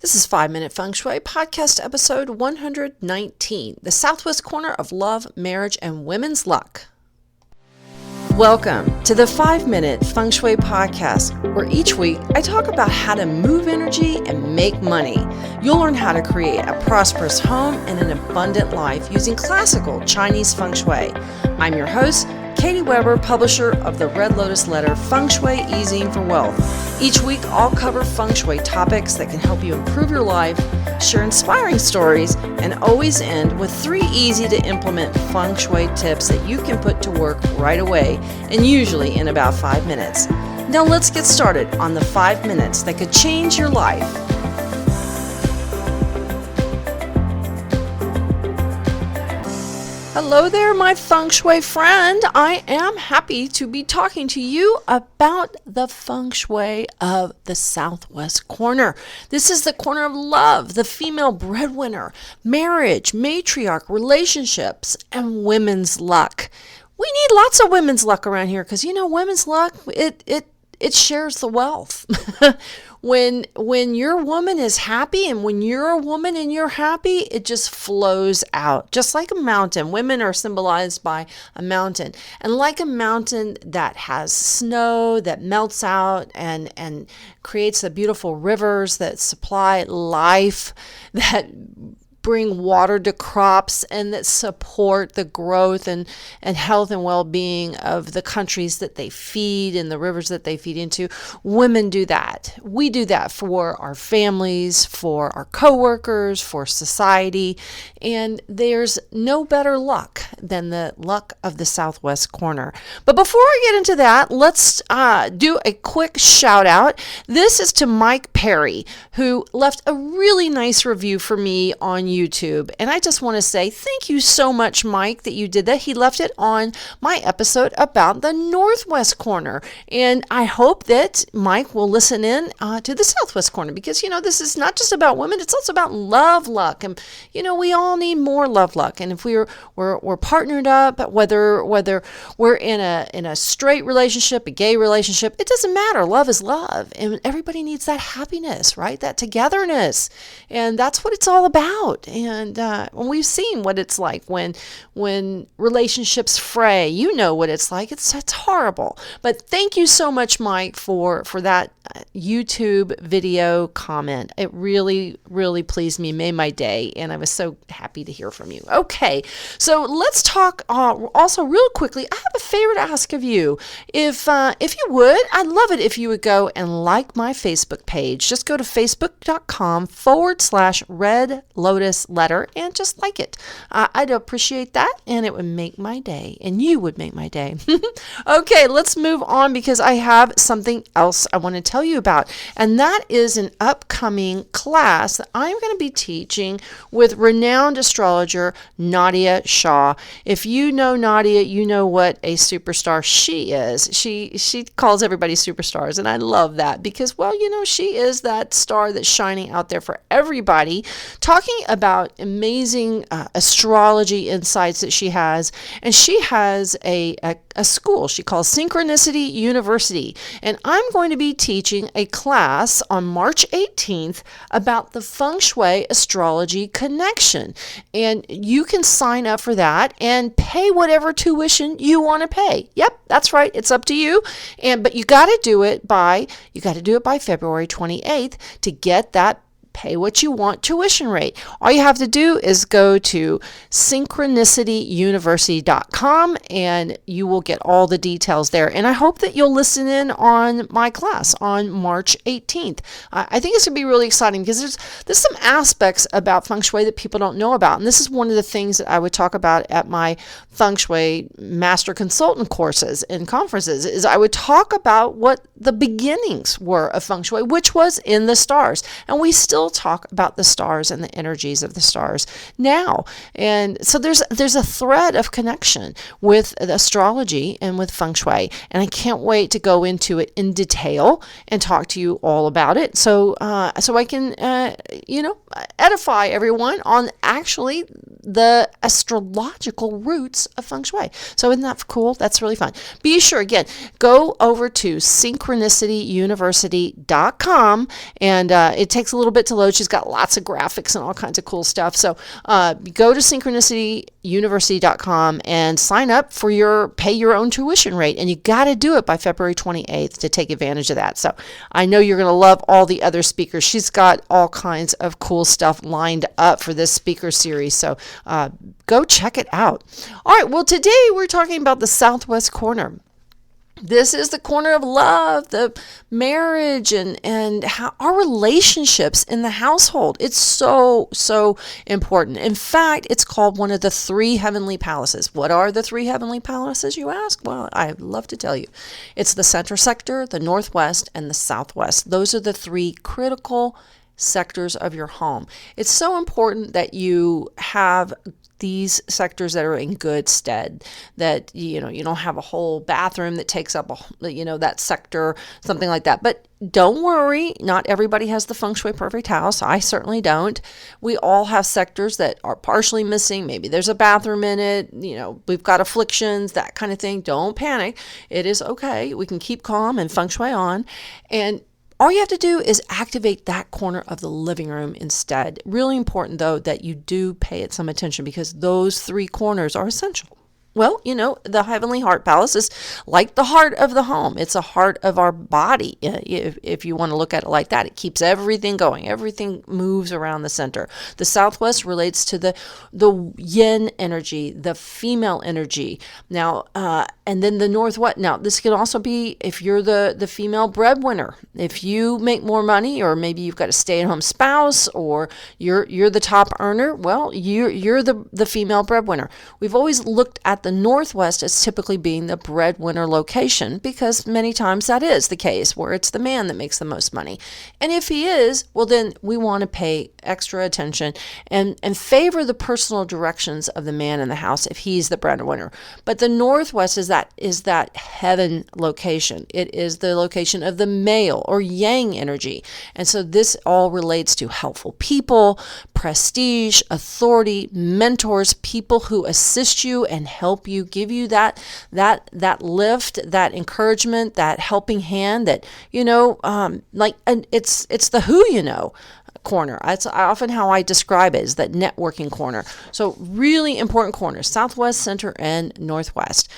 This is 5 Minute Feng Shui Podcast episode 119, the Southwest Corner of Love, Marriage, and Women's Luck. Welcome to the 5 Minute Feng Shui Podcast, where each week I talk about how to move energy and make money. You'll learn how to create a prosperous home and an abundant life using classical Chinese Feng Shui. I'm your host, Katie Weber, publisher of the Red Lotus Letter, Feng Shui Easing for Wealth. Each week, I'll cover Feng Shui topics that can help you improve your life, share inspiring stories, and always end with 3 easy-to-implement Feng Shui tips that you can put to work right away, and usually in about 5 minutes. Now let's get started on the 5 minutes that could change your life. Hello there, my Feng Shui friend. I am happy to be talking to you about the Feng Shui of the Southwest Corner. This is the corner of love, the female breadwinner, marriage, matriarch, relationships, and women's luck. We need lots of women's luck around here because, women's luck, it shares the wealth. When your woman is happy and when you're a woman and you're happy, it just flows out, just like a mountain. Women are symbolized by a mountain. And like a mountain that has snow that melts out and creates the beautiful rivers that supply life, that bring water to crops and that support the growth and health and well-being of the countries that they feed and the rivers that they feed into. Women do that. We do that for our families, for our coworkers, for society, and there's no better luck than the luck of the Southwest Corner. But before I get into that, let's do a quick shout out. This is to Mike Perry, who left a really nice review for me on YouTube. And I just want to say thank you so much, Mike, that you did that. He left it on my episode about the Northwest Corner. And I hope that Mike will listen in to the Southwest Corner because, this is not just about women. It's also about love luck. And, we all need more love luck. And if we're partnered up, whether we're in a straight relationship, a gay relationship, it doesn't matter. Love is love. And everybody needs that happiness, right? That togetherness. And that's what it's all about. And we've seen what it's like when relationships fray. You know what it's like. It's horrible. But thank you so much, Mike, for that YouTube video comment. It really, really pleased me, made my day, and I was so happy to hear from you. Okay, so let's talk also real quickly. I have a favor to ask of you. If you would, I'd love it if you would go and like my Facebook page. Just go to facebook.com/Red Lotus Letter and just like it. I'd appreciate that, and it would make my day, and you would make my day. Okay, let's move on because I have something else I want to tell you about, and that is an upcoming class that I'm going to be teaching with renowned astrologer Nadia Shah. If you know Nadia, you know what a superstar she is. She calls everybody superstars, and I love that because, she is that star that's shining out there for everybody, talking about amazing astrology insights that she has. And she has a school she calls Synchronicity University. And I'm going to be teaching a class on March 18th about the Feng Shui astrology connection. And you can sign up for that and pay whatever tuition you want to pay. Yep, that's right. It's up to you. But you got to do it by February 28th to get that pay what you want tuition rate. All you have to do is go to synchronicityuniversity.com and you will get all the details there. And I hope that you'll listen in on my class on March 18th. I think it's going to be really exciting because there's some aspects about Feng Shui that people don't know about. And this is one of the things that I would talk about at my Feng Shui Master Consultant courses and conferences is I would talk about what the beginnings were of Feng Shui, which was in the stars. And we still talk about the stars and the energies of the stars now. And so there's a thread of connection with astrology and with Feng Shui. And I can't wait to go into it in detail and talk to you all about it. So I can, edify everyone on actually the astrological roots of Feng Shui. So isn't that cool? That's really fun. Be sure, again, go over to synchronicityuniversity.com, and it takes a little bit to to load. She's got lots of graphics and all kinds of cool stuff. So go to synchronicityuniversity.com and sign up for pay your own tuition rate. And you got to do it by February 28th to take advantage of that. So I know you're going to love all the other speakers. She's got all kinds of cool stuff lined up for this speaker series. So go check it out. All right. Well, today we're talking about the Southwest Corner. This is the corner of love, the marriage, and how our relationships in the household. It's so, so important. In fact, it's called one of the three heavenly palaces. What are the three heavenly palaces, you ask? Well, I'd love to tell you. It's the center sector, the northwest, and the southwest. Those are the three critical sectors of your home. It's so important that you have these sectors that are in good stead, that you don't have a whole bathroom that takes up that sector, something like that. But don't worry, not everybody has the feng shui perfect house. I certainly don't. We all have sectors that are partially missing. Maybe there's a bathroom in it, we've got afflictions, that kind of thing. Don't panic. It is okay. We can keep calm and feng shui on. And all you have to do is activate that corner of the living room instead. Really important, though, that you do pay it some attention, because those three corners are essential. Well, the Heavenly Heart Palace is like the heart of the home. It's a heart of our body. If you want to look at it like that, it keeps everything going. Everything moves around the center. The Southwest relates to the yin energy, the female energy. Now, and then the Northwest. Now, this can also be if you're the female breadwinner. If you make more money, or maybe you've got a stay-at-home spouse, or you're the top earner, well, you're the female breadwinner. We've always looked at the Northwest as typically being the breadwinner location, because many times that is the case, where it's the man that makes the most money. And if he is, well, then we want to pay extra attention and favor the personal directions of the man in the house if he's the breadwinner. But the Northwest is that heaven location. It is the location of the male or yang energy. And so this all relates to helpful people, prestige, authority, mentors, people who assist you and help you, give you that lift, that encouragement, that helping hand, that it's the who corner. That's often how I describe it, is that networking corner. So really important corners: Southwest, Center, and Northwest.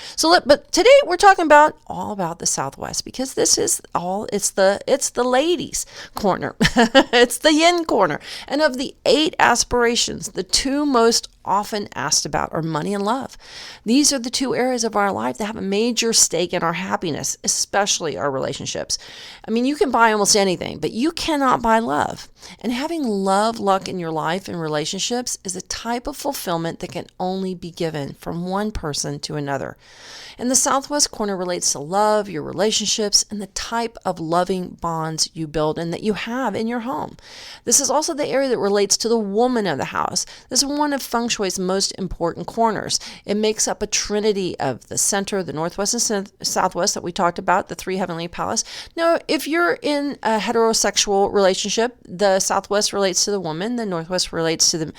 But today we're talking all about the Southwest, because this is it's the ladies' corner. It's the yin corner. And of the 8 aspirations, the 2 most often asked about are money and love. These are the 2 areas of our life that have a major stake in our happiness, especially our relationships. I mean, you can buy almost anything, but you cannot buy love. And having love, luck in your life and relationships is a type of fulfillment that can only be given from one person to another. And the Southwest corner relates to love, your relationships, and the type of loving bonds you build and that you have in your home. This is also the area that relates to the woman of the house. This is one of feng shui's most important corners. It makes up a trinity of the center, the Northwest, and Southwest that we talked about, the 3 heavenly palace. Now, if you're in a heterosexual relationship, the Southwest relates to the woman, the Northwest relates to the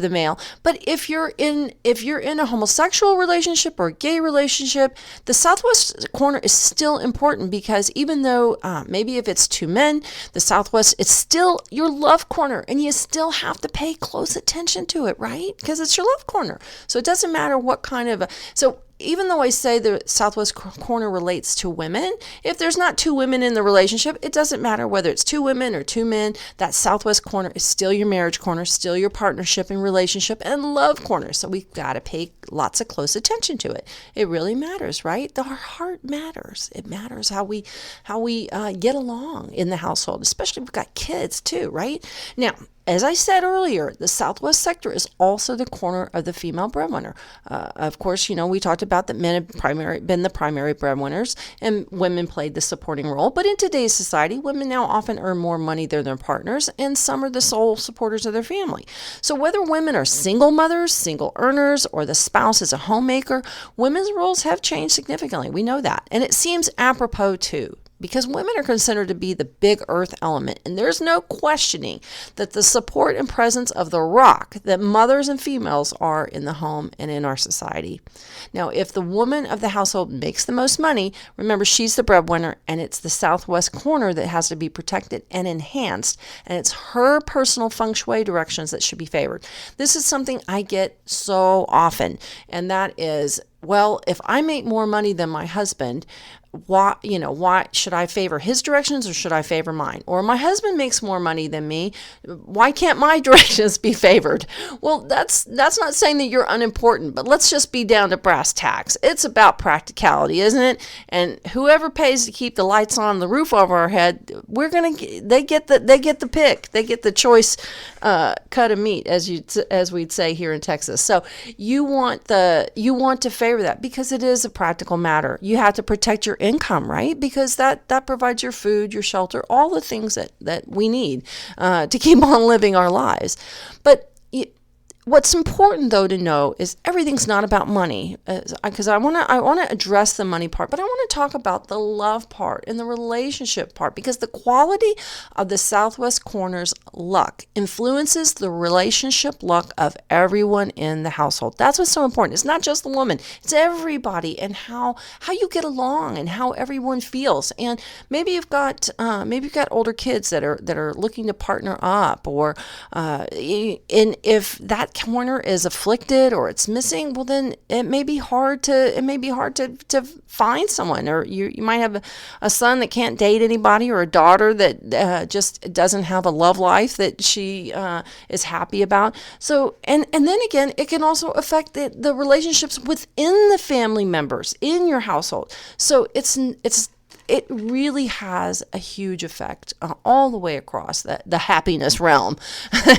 male. But if you're in a homosexual relationship or a gay relationship, the Southwest corner is still important, because even though maybe if it's 2 men, the Southwest, it's still your love corner, and you still have to pay close attention to it, right? Because it's your love corner. So it doesn't matter what kind of so even though I say the Southwest corner relates to women, if there's not 2 women in the relationship, it doesn't matter whether it's 2 women or 2 men. That Southwest corner is still your marriage corner, still your partnership and relationship and love corner. So we've got to pay lots of close attention to it. It really matters, right? Our heart matters. It matters how we get along in the household, especially if we've got kids too, right? Now, as I said earlier, the Southwest sector is also the corner of the female breadwinner. Of course, we talked about that men have been the primary breadwinners and women played the supporting role. But in today's society, women now often earn more money than their partners, and some are the sole supporters of their family. So whether women are single mothers, single earners, or the spouse is a homemaker, women's roles have changed significantly. We know that. And it seems apropos too, because women are considered to be the big earth element. And there's no questioning that the support and presence of the rock that mothers and females are in the home and in our society. Now, if the woman of the household makes the most money, remember she's the breadwinner, and it's the southwest corner that has to be protected and enhanced, and it's her personal feng shui directions that should be favored. This is something I get so often, and that is, well, if I make more money than my husband, why should I favor his directions or should I favor mine? Or my husband makes more money than me, why can't my directions be favored? Well, that's not saying that you're unimportant, but let's just be down to brass tacks. It's about practicality, isn't it? And whoever pays to keep the lights on, the roof over our head, they get the pick, they get the choice cut of meat, as we'd say here in Texas. So you want to favor that because it is a practical matter. You have to protect your income, right? Because that provides your food, your shelter, all the things that we need to keep on living our lives. But what's important, though, to know is everything's not about money, because I want to address the money part, but I want to talk about the love part and the relationship part, because the quality of the Southwest Corner's luck influences the relationship luck of everyone in the household. That's what's so important. It's not just the woman; it's everybody, and how you get along and how everyone feels. And maybe you've got older kids that are looking to partner up, or if that corner is afflicted or it's missing, well, then it may be hard to find someone. Or you might have a son that can't date anybody, or a daughter that just doesn't have a love life that she is happy about. So and then again, it can also affect the relationships within the family members in your household. So it really has a huge effect all the way across the happiness realm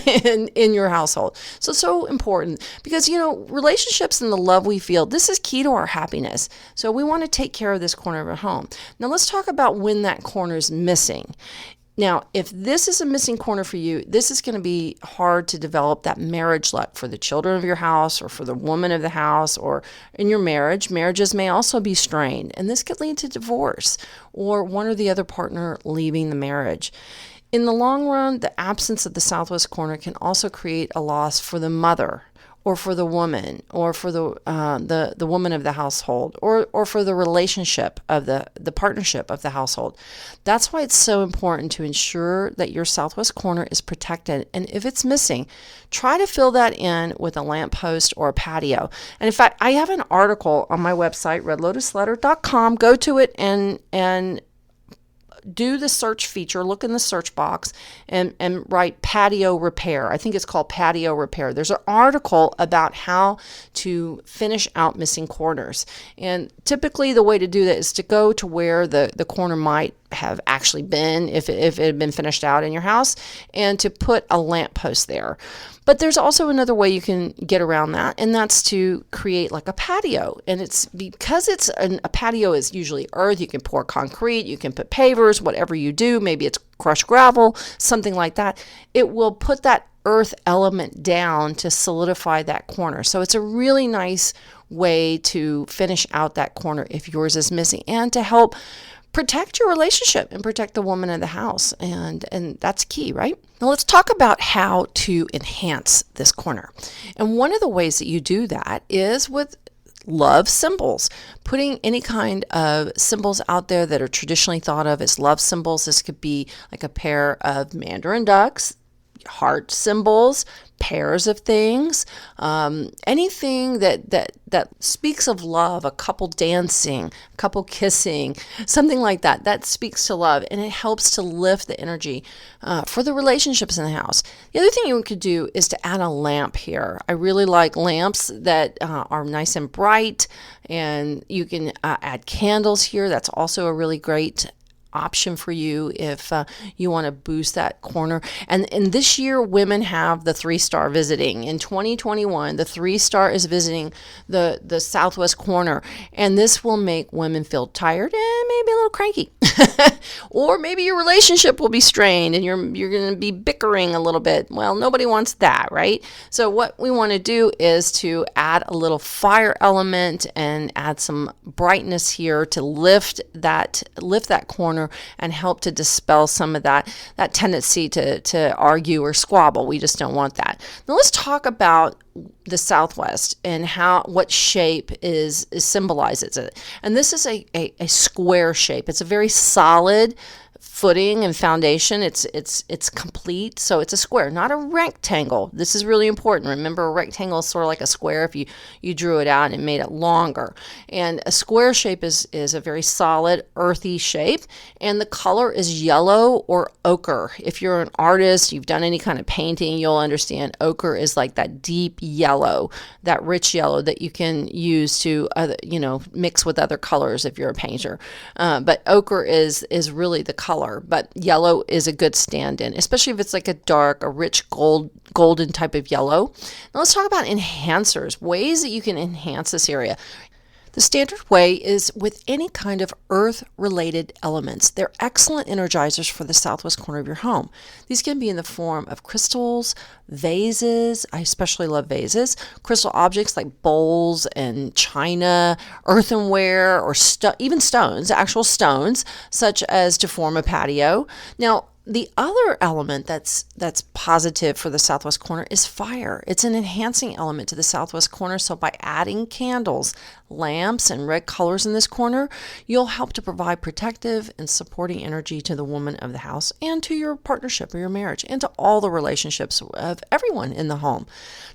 in your household. So important, because, relationships and the love we feel, this is key to our happiness. So we want to take care of this corner of our home. Now let's talk about when that corner is missing. Now, if this is a missing corner for you, this is going to be hard to develop that marriage luck for the children of your house, or for the woman of the house, or in your marriage. Marriages may also be strained, and this could lead to divorce or one or the other partner leaving the marriage. In the long run, the absence of the Southwest Corner can also create a loss for the mother, or for the woman, or for the woman of the household, or for the relationship of the partnership of the household. That's why it's so important to ensure that your Southwest Corner is protected. And if it's missing, try to fill that in with a lamppost or a patio. And in fact, I have an article on my website, redlotusletter.com. Go to it and do the search feature, look in the search box, and write patio repair. I think it's called patio repair. There's an article about how to finish out missing corners. And typically the way to do that is to go to where the corner might have actually been, if it had been finished out in your house, and to put a lamppost there. But there's also another way you can get around that, and that's to create like a patio. And it's because a patio is usually earth. You can pour concrete, you can put pavers, whatever you do. Maybe it's crushed gravel, something like that. It will put that earth element down to solidify that corner. So it's a really nice way to finish out that corner if yours is missing, and to help protect your relationship and protect the woman in the house. And that's key, right? Now let's talk about how to enhance this corner. And one of the ways that you do that is with love symbols. Putting any kind of symbols out there that are traditionally thought of as love symbols. This could be like a pair of mandarin ducks, heart symbols, pairs of things, anything that speaks of love, a couple dancing, a couple kissing, something like that speaks to love, and it helps to lift the energy for the relationships in the house. The other thing you could do is to add a lamp here. I really like lamps that are nice and bright, and you can add candles here. That's also a really great option for you if you want to boost that corner. And this year, women have the 3-star visiting. In 2021, the 3-star is visiting the Southwest Corner, and this will make women feel tired and maybe a little cranky. Or maybe your relationship will be strained and you're going to be bickering a little bit. Well, nobody wants that, right? So what we want to do is to add a little fire element and add some brightness here to lift that corner corner and help to dispel some of that tendency to argue or squabble. We just don't want that. Now let's talk about the Southwest and what shape symbolizes it. And this is a square shape. It's a very solid footing and foundation. It's complete, so it's a square, not a rectangle. This is really important. Remember, a rectangle is sort of like a square if you drew it out and made it longer. And a square shape is a very solid, earthy shape, and the color is yellow or ochre. If you're an artist, you've done any kind of painting, you'll understand ochre is like that deep yellow, that rich yellow that you can use to mix with other colors if you're a painter. But ochre is really the color. But yellow is a good stand-in, especially if it's like a rich golden type of yellow. Now let's talk about enhancers, ways that you can enhance this area. The standard way is with any kind of earth-related elements. They're excellent energizers for the southwest corner of your home. These can be in the form of crystals, vases. I especially love vases. Crystal objects like bowls and china, earthenware, or even stones, actual stones, such as to form a patio. Now, the other element that's positive for the southwest corner is fire. It's an enhancing element to the southwest corner, so by adding candles, lamps, and red colors in this corner, you'll help to provide protective and supporting energy to the woman of the house and to your partnership or your marriage and to all the relationships of everyone in the home.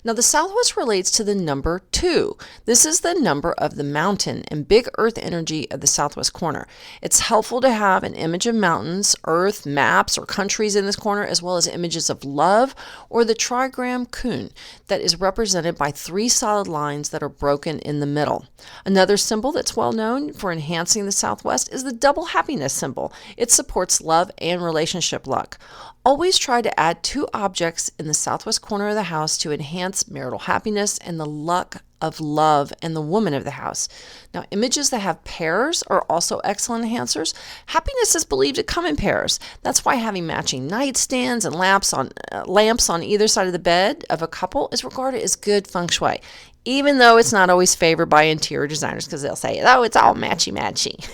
Now, the southwest relates to the number 2. This is the number of the mountain and big earth energy of the southwest corner. It's helpful to have an image of mountains, earth, maps, or countries in this corner, as well as images of love or the trigram kun that is represented by 3 solid lines that are broken in the middle. Another symbol that's well known for enhancing the southwest is the double happiness symbol. It supports love and relationship luck. Always try to add 2 objects in the southwest corner of the house to enhance marital happiness and the luck of love and the woman of the house. Now, images that have pairs are also excellent enhancers. Happiness is believed to come in pairs. That's why having matching nightstands and lamps on either side of the bed of a couple is regarded as good feng shui, even though it's not always favored by interior designers because they'll say, oh, it's all matchy-matchy.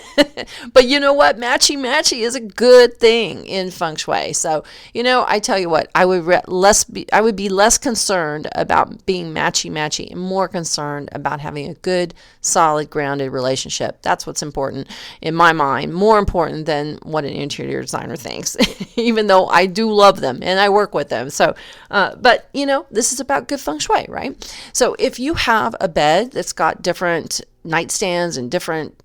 But you know what? Matchy-matchy is a good thing in feng shui. So, I tell you what, I would be less concerned about being matchy-matchy and more concerned about having a good, solid, grounded relationship. That's what's important in my mind, more important than what an interior designer thinks, even though I do love them and I work with them. So, but this is about good feng shui, right? So if you have a bed that's got different nightstands and different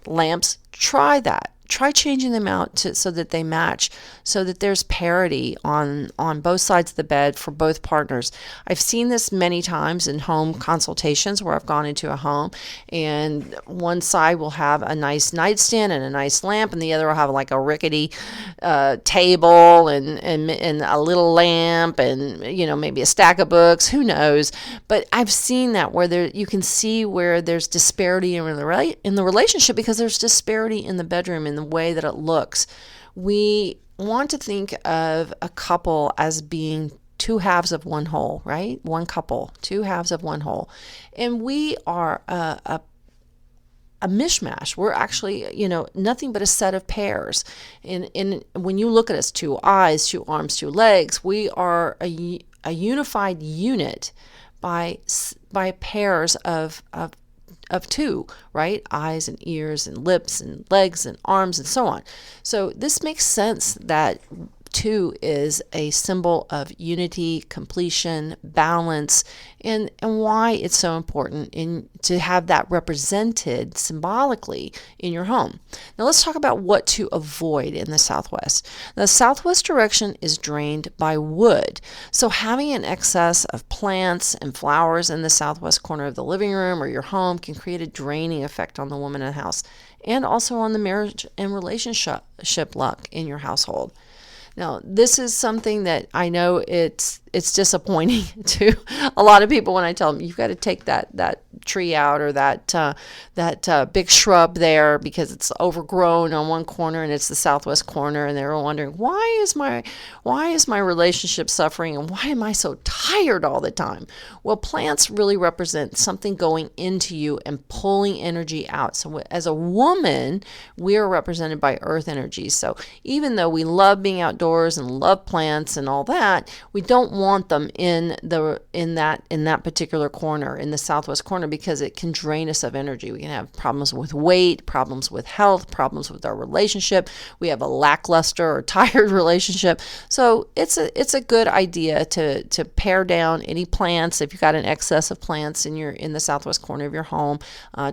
lamps, try that. Try changing them out so that they match, so that there's parity on both sides of the bed for both partners. I've seen this many times in home consultations where I've gone into a home and one side will have a nice nightstand and a nice lamp, and the other will have like a rickety table and a little lamp and maybe a stack of books. Who knows? But I've seen that where you can see where there's disparity in the relationship because there's disparity in the bedroom in the way that it looks. We want to think of a couple as being 2 halves of one whole, right? One couple, 2 halves of one whole. And we are a mishmash. We're actually, nothing but a set of pairs. And when you look at us, 2 eyes, 2 arms, 2 legs, we are a unified unit by pairs of 2, right? Eyes and ears and lips and legs and arms and so on. So this makes sense that 2 is a symbol of unity, completion, balance, and why it's so important to have that represented symbolically in your home. Now let's talk about what to avoid in the southwest. The southwest direction is drained by wood, so having an excess of plants and flowers in the southwest corner of the living room or your home can create a draining effect on the woman in the house and also on the marriage and relationship luck in your household. Now, this is something that I know it's disappointing to a lot of people when I tell them you've got to take that tree out or that big shrub there because it's overgrown on one corner and it's the southwest corner, and they're wondering, why is my relationship suffering and why am I so tired all the time? Well, plants really represent something going into you and pulling energy out. So as a woman, we are represented by earth energy. So even though we love being outdoors and love plants and all that, we don't want them in that particular corner, in the southwest corner, because it can drain us of energy. We can have problems with weight, problems with health, problems with our relationship. We have a lackluster or tired relationship. So it's a good idea to pare down any plants. If you've got an excess of plants in the southwest corner of your home,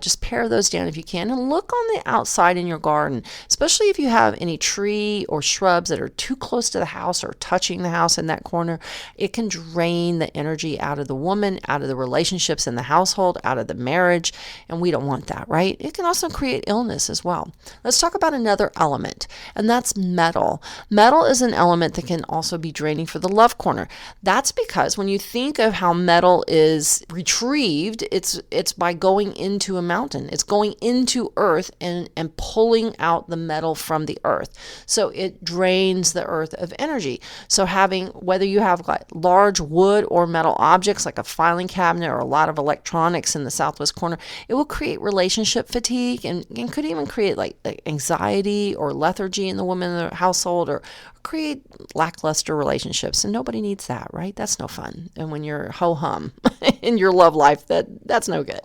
just pare those down if you can, and look on the outside in your garden, especially if you have any tree or shrubs that are too close to the house or touching the house in that corner. It can drain the energy out of the woman, out of the relationships in the household, out of the marriage, and we don't want that, right? It can also create illness as well. Let's talk about another element, and that's metal. Metal is an element that can also be draining for the love corner. That's because when you think of how metal is retrieved, it's by going into a mountain. It's going into earth and pulling out the metal from the earth. So it drains the earth of energy. So whether you have like large wood or metal objects like a filing cabinet or a lot of electronics in the southwest corner, it will create relationship fatigue and could even create like anxiety or lethargy in the woman in the household, or create lackluster relationships, and nobody needs that, right? That's no fun. And when you're ho-hum in your love life, that's no good.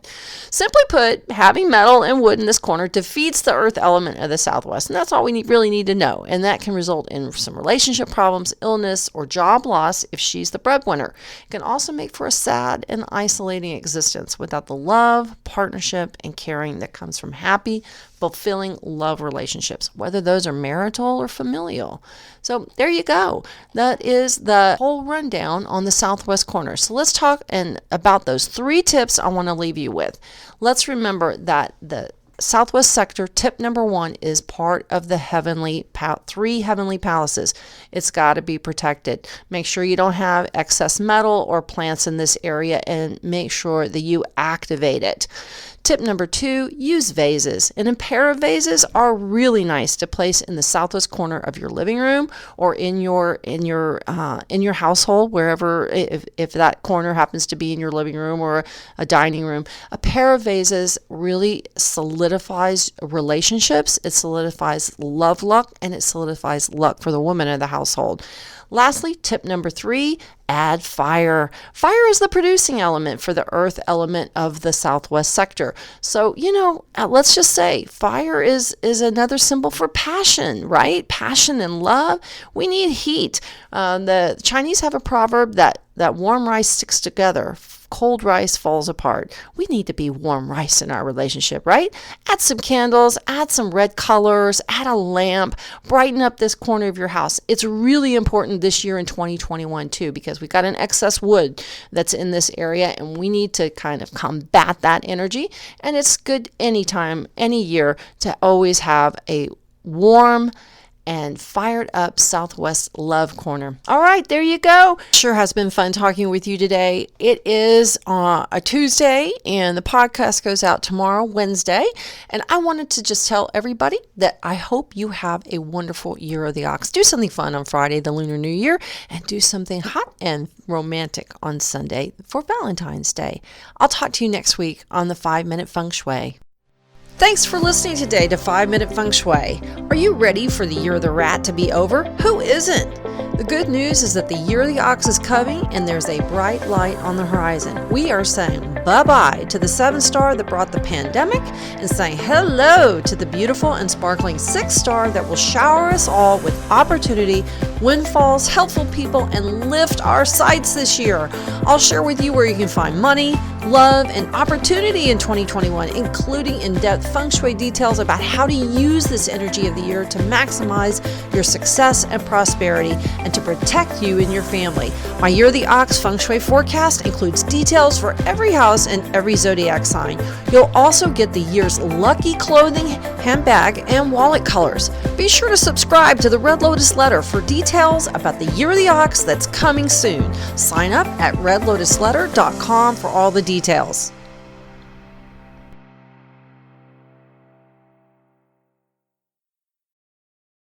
Simply put, having metal and wood in this corner defeats the earth element of the southwest, and that's all we really need to know. And that can result in some relationship problems, illness, or job loss if she's the breadwinner. It can also make for a sad and isolating existence without the love, partnership, and caring that comes from happy, fulfilling love relationships, whether those are marital or familial. So there you go. That is the whole rundown on the southwest corner. So let's talk about those 3 tips I want to leave you with. Let's remember that the southwest sector, tip number 1, is part of the 3 heavenly palaces. It's got to be protected. Make sure you don't have excess metal or plants in this area, and make sure that you activate it. Tip number 2, use vases. And a pair of vases are really nice to place in the southwest corner of your living room or in your household, wherever, if that corner happens to be in your living room or a dining room. A pair of vases really solidifies relationships, it solidifies love luck, and it solidifies luck for the woman in the household. Lastly, tip number 3, add fire. Fire is the producing element for the earth element of the southwest sector. So, let's just say fire is another symbol for passion, right? Passion and love. We need heat. The Chinese have a proverb that warm rice sticks together, cold rice falls apart. We need to be warm rice in our relationship, right? Add some candles, add some red colors, add a lamp, brighten up this corner of your house. It's really important this year in 2021 too, because we've got an excess wood that's in this area, and we need to kind of combat that energy. And it's good anytime, any year, to always have a warm and fired up southwest love corner. All right, there you go. Sure has been fun talking with you today. It is a Tuesday, and the podcast goes out tomorrow, Wednesday. And I wanted to just tell everybody that I hope you have a wonderful Year of the Ox. Do something fun on Friday, the Lunar New Year, and do something hot and romantic on Sunday for Valentine's Day. I'll talk to you next week on the 5-Minute Feng Shui. Thanks for listening today to 5-Minute Feng Shui. Are you ready for the Year of the Rat to be over? Who isn't? The good news is that the Year of the Ox is coming, and there's a bright light on the horizon. We are saying bye-bye to the 7-star that brought the pandemic, and saying hello to the beautiful and sparkling 6-star that will shower us all with opportunity, windfalls, helpful people, and lift our sights this year. I'll share with you where you can find money, love, and opportunity in 2021, including in-depth feng shui details about how to use this energy of the year to maximize your success and prosperity, and to protect you and your family. My Year of the Ox feng shui forecast includes details for every house and every zodiac sign. You'll also get the year's lucky clothing, handbag, and wallet colors. Be sure to subscribe to the Red Lotus letter for details about the Year of the Ox that's coming soon. Sign up at redlotusletter.com for all the details.